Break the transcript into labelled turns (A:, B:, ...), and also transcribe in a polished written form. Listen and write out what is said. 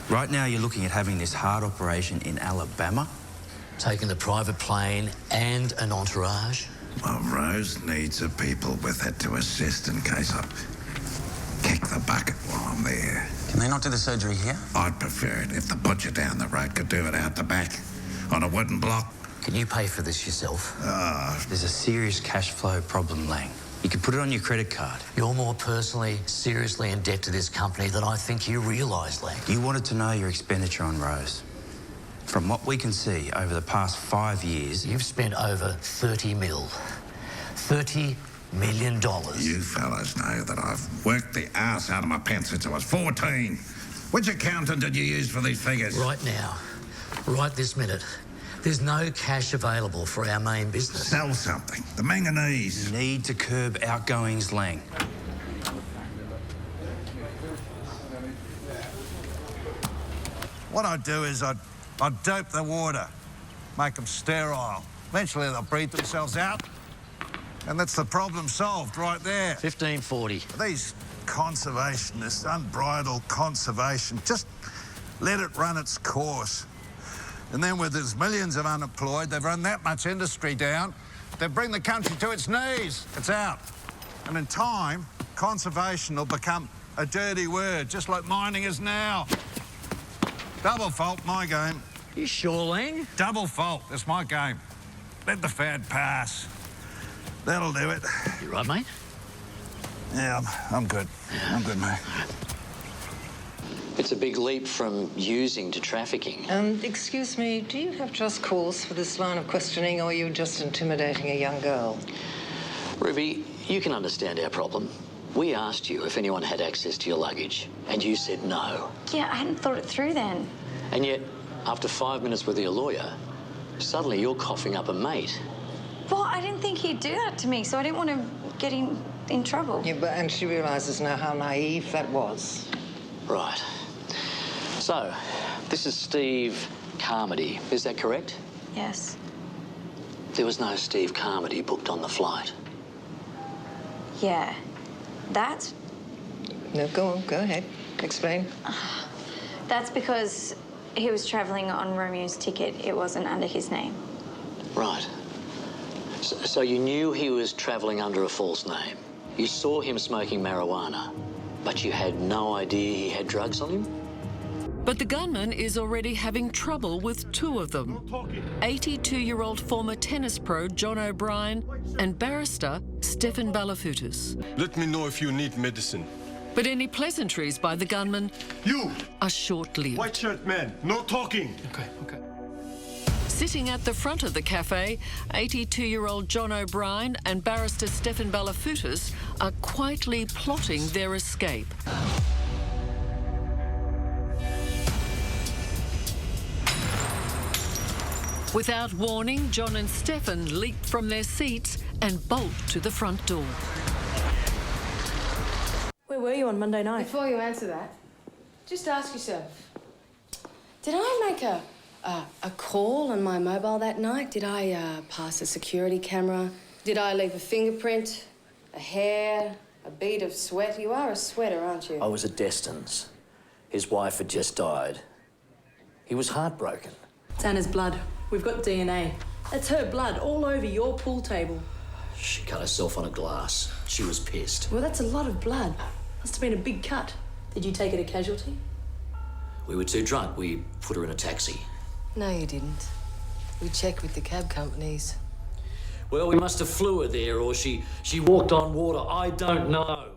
A: Right now, you're looking at having this heart operation in Alabama.
B: Taking the private plane and an entourage.
C: Well, Rose needs her people with her to assist in case I kick the bucket while I'm there.
A: Can they not do the surgery here?
C: I'd prefer it if the butcher down the road could do it out the back on a wooden block.
B: Can you pay for this yourself?
A: There's a serious cash flow problem, Lang. You could put it on your credit card.
B: You're more personally, seriously in debt to this company than I think you realise, Lang.
A: You wanted to know your expenditure on Rose. From what we can see, over the past 5 years...
B: You've spent over 30 mil. $30 million.
C: You fellas know that I've worked the arse out of my pants since I was 14. Which accountant did you use for these figures?
B: Right now, right this minute, there's no cash available for our main business.
C: Sell something. The manganese.
A: You need to curb outgoings, Lang.
D: What I'd do is I'd dope the water, make them sterile. Eventually they'll breathe themselves out, and that's the problem solved right there.
B: 1540.
D: These conservationists, unbridled conservation, just let it run its course. And then with there's millions of unemployed, they've run that much industry down, they bring the country to its knees. It's out. And in time, conservation will become a dirty word, just like mining is now. Double fault, my game.
B: You sure, Lang?
D: Double fault, it's my game. Let the fad pass. That'll do it.
B: You right, mate?
D: Yeah, I'm good. I'm good, mate.
B: It's a big leap from using to trafficking.
E: Excuse me, do you have just cause for this line of questioning, or are you just intimidating a young girl?
B: Ruby, you can understand our problem. We asked you if anyone had access to your luggage, and you said no.
F: Yeah, I hadn't thought it through then.
B: And yet, after 5 minutes with your lawyer, suddenly you're coughing up a mate.
F: Well, I didn't think he'd do that to me, so I didn't want to get in trouble.
E: Yeah, and she realises now how naive that was.
B: Right. So, this is Steve Carmody, is that correct?
F: Yes.
B: There was no Steve Carmody booked on the flight.
F: Yeah. That?
E: No, go on, go ahead. Explain.
F: That's because he was travelling on Romeo's ticket. It wasn't under his name.
B: Right. So you knew he was travelling under a false name. You saw him smoking marijuana, but you had no idea he had drugs on him?
G: But the gunman is already having trouble with two of them. 82-year-old former tennis pro John O'Brien and barrister Stefan Balafoutis.
H: Let me know if you need medicine.
G: But any pleasantries by the gunman
H: You!
G: are short-lived.
H: White shirt man, no talking!
G: Okay. Sitting at the front of the cafe, 82-year-old John O'Brien and barrister Stefan Balafoutis are quietly plotting their escape. Without warning, John and Stefan leap from their seats and bolt to the front door.
I: Where were you on Monday night?
J: Before you answer that, just ask yourself, did I make a call on my mobile that night? Did I pass a security camera? Did I leave a fingerprint, a hair, a bead of sweat? You are a sweater, aren't you?
B: I was at Destin's. His wife had just died. He was heartbroken.
I: It's Anna's blood. We've got DNA. That's her blood all over your pool table.
B: She cut herself on a glass. She was pissed.
I: Well, that's a lot of blood. Must have been a big cut. Did you take her to casualty?
B: We were too drunk. We put her in a taxi.
J: No, you didn't. We checked with the cab companies.
B: Well, we must have flew her there, or she walked on water. I don't know.